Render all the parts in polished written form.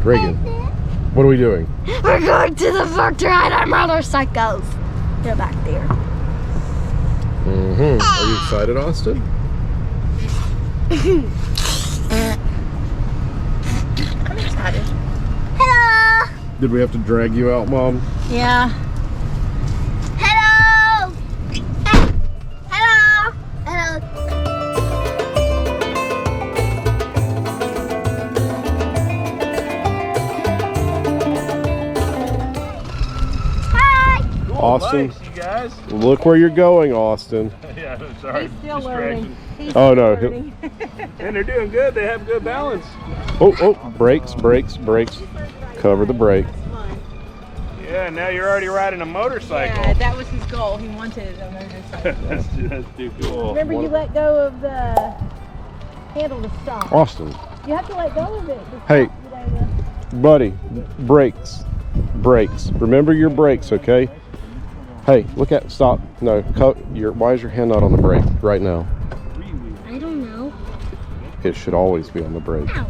Reagan, what are we doing? We're going to the park to ride our motorcycles. They're back there. Mm-hmm. Are you excited, Austin? I'm excited. Hello! Did we have to drag you out, Mom? Yeah. Hello! Hey. Hello! Hello! Hi! Austin, Nice, you guys. look where you're going, Austin. Yeah, sorry. He's still learning. He's Oh, still no. learning. And they're doing good. They have good balance. Oh, brakes, brakes, brakes. Cover the brake. Yeah, now you're already riding a motorcycle. Yeah, that was his goal. He wanted a motorcycle. that's too cool. Remember, you let go of the handle to stop. Austin, You have to let go of it. to Hey. stop, you know. buddy, brakes, brakes. Remember your brakes, okay? Hey, look at, stop. No, why is your hand not on the brake right now? I don't know. It should always be on the brake. Ow.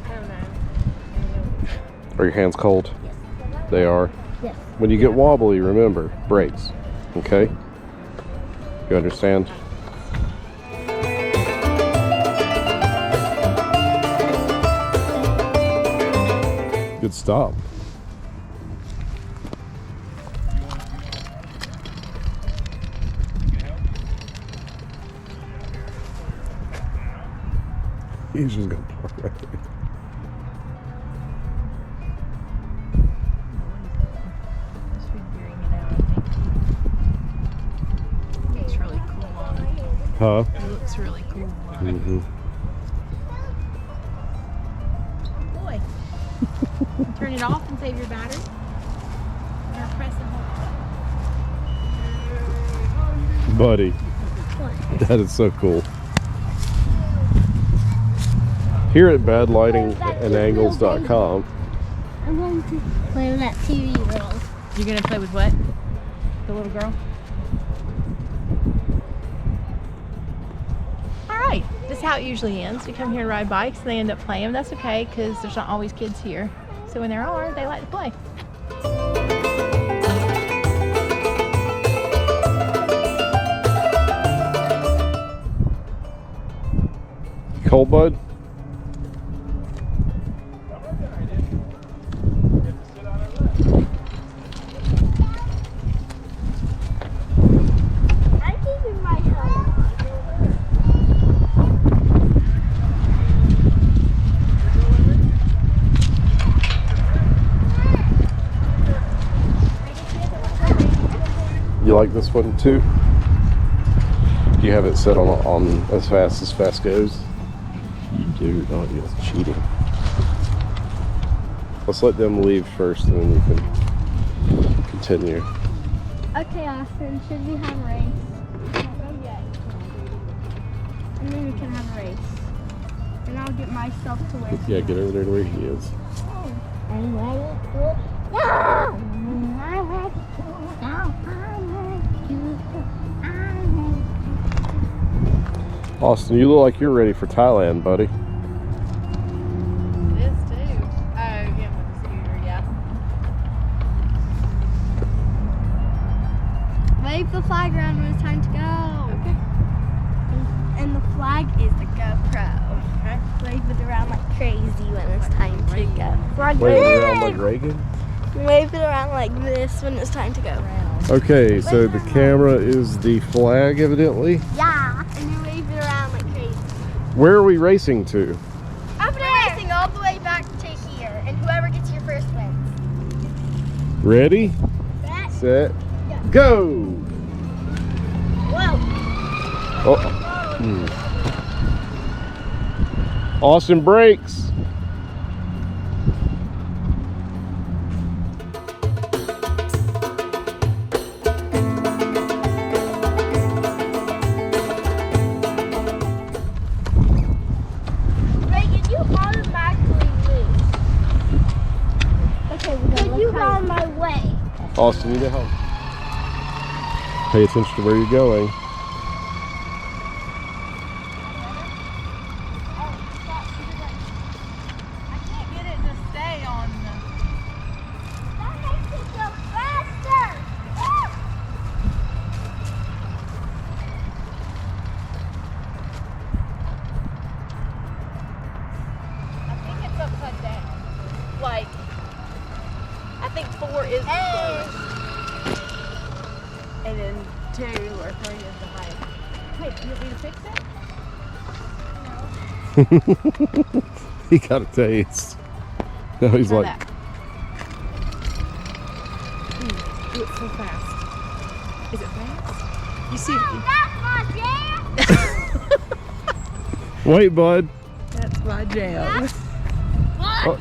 I don't know. Are your hands cold? They are. Yes. When you get wobbly, remember, brakes, okay? You understand? Good stop. He's just gonna park right there. Just figuring it out, I think. It looks really cool on it. Huh? It looks really cool on it. Mm-hmm. Boy. Turn it off and save your battery. Or press and hold. Buddy, that is so cool. Here at badlightingandangles.com, I'm going to play with that TV girl. You're going to play with what? The little girl? Alright, this is how it usually ends. We come here to ride bikes and they end up playing. That's okay because there's not always kids here. So when there are, they like to play. cold, bud? I'm keeping my helmet You like this one too? Do you have it set on as fast goes? You do. Oh, it's cheating. Let's let them leave first, and then you can continue. Okay, Austin, should we have a race? Not yet. And then we can have a race. And I'll get myself to where Yeah, get over there to where he is. I'm ready to go. I'm ready to go. I'm Austin, you look like you're ready for Thailand, buddy. It is too. Oh, yeah, with the scooter, yeah. Wave the flag around when it's time to go. Okay. And the flag is the GoPro. Okay. Wave it around like crazy when it's time to go. Wave it around like Reagan. Wave it around like this when it's time to go. Okay, so the camera is the flag, evidently. Yeah. And you wave it around like crazy. Where are we racing to? Up there. We're racing all the way back to here, and whoever gets here first wins. Ready, Set. set, go! Whoa. Oh. Austin brakes. Reagan, you automatically lose. Okay, we're gonna you go on my way. Austin, you know how. Pay attention to where you're going. is the Hey. slowest. And then 2 or 3 is the highest. Hey, you want me to fix it? He got a taste. Now he's Try like, that. Do it so fast. Is it fast? You see? That's my jam. wait, bud. That's my jam. Oh.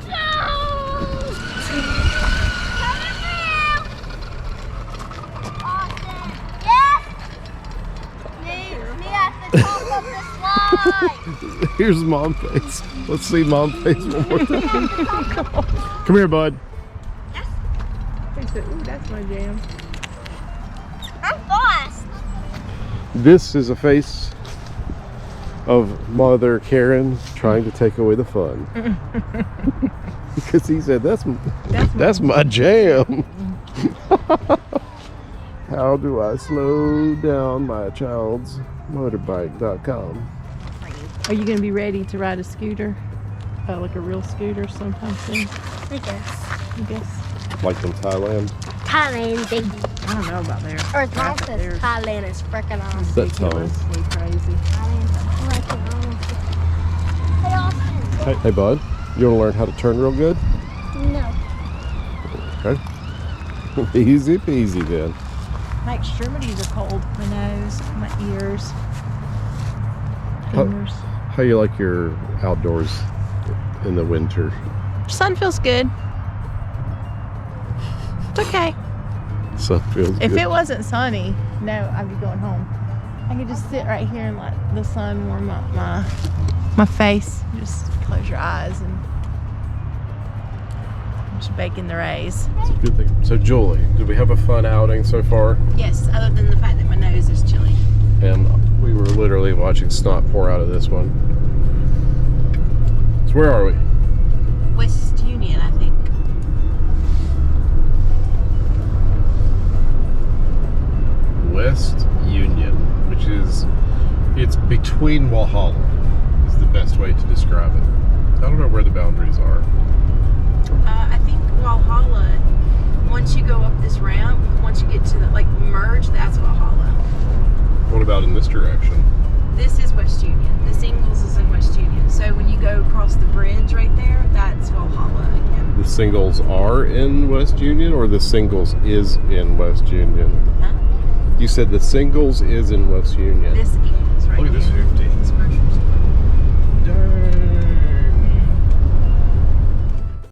Austin, yes. Me at the top of the slide. Here's mom face. Let's see mom face one more time. Come here, bud. He said, ooh, that's my jam. I'm fast. This is a face of Mother Karen trying to take away the fun. Because he said, that's my jam. How do I slow down my child's motorbike.com? Are you going to be ready to ride a scooter? Like a real scooter sometime soon? I guess. I guess. Like in Thailand? Thailand, baby. I don't know about there. Or Thailand is freaking awesome. That tongue. Ridiculously crazy. Thailand's freaking awesome. Hey, Austin. Hey, bud, you want to learn how to turn real good? No. Okay. Easy peasy then. My extremities are cold. My nose, my ears, How- fingers. How you like your outdoors in the winter? Sun feels good. It's okay. Sun feels If good. it wasn't sunny, no, I'd be going home. I could just sit right here and let the sun warm up my face. Just close your eyes and just bake in the rays. It's a good thing. So Julie, did we have a fun outing so far? Yes, other than the fact that my nose is chilly. And we were literally watching snot pour out of this one. So where are we? West Union, I think. West Union, which is, it's between Walhalla, is the best way to describe it. I don't know where the boundaries are. I think Walhalla, once you go up this ramp, once you get to the, like, merge, that's Walhalla. What about in this direction? This is West Union. The Singles is in West Union. So when you go across the bridge right there, that's Walhalla again. The Singles are in West Union, or the Singles is in West Union? Huh? You said the Singles is in West Union. This Singles right Look at this here. hoopty.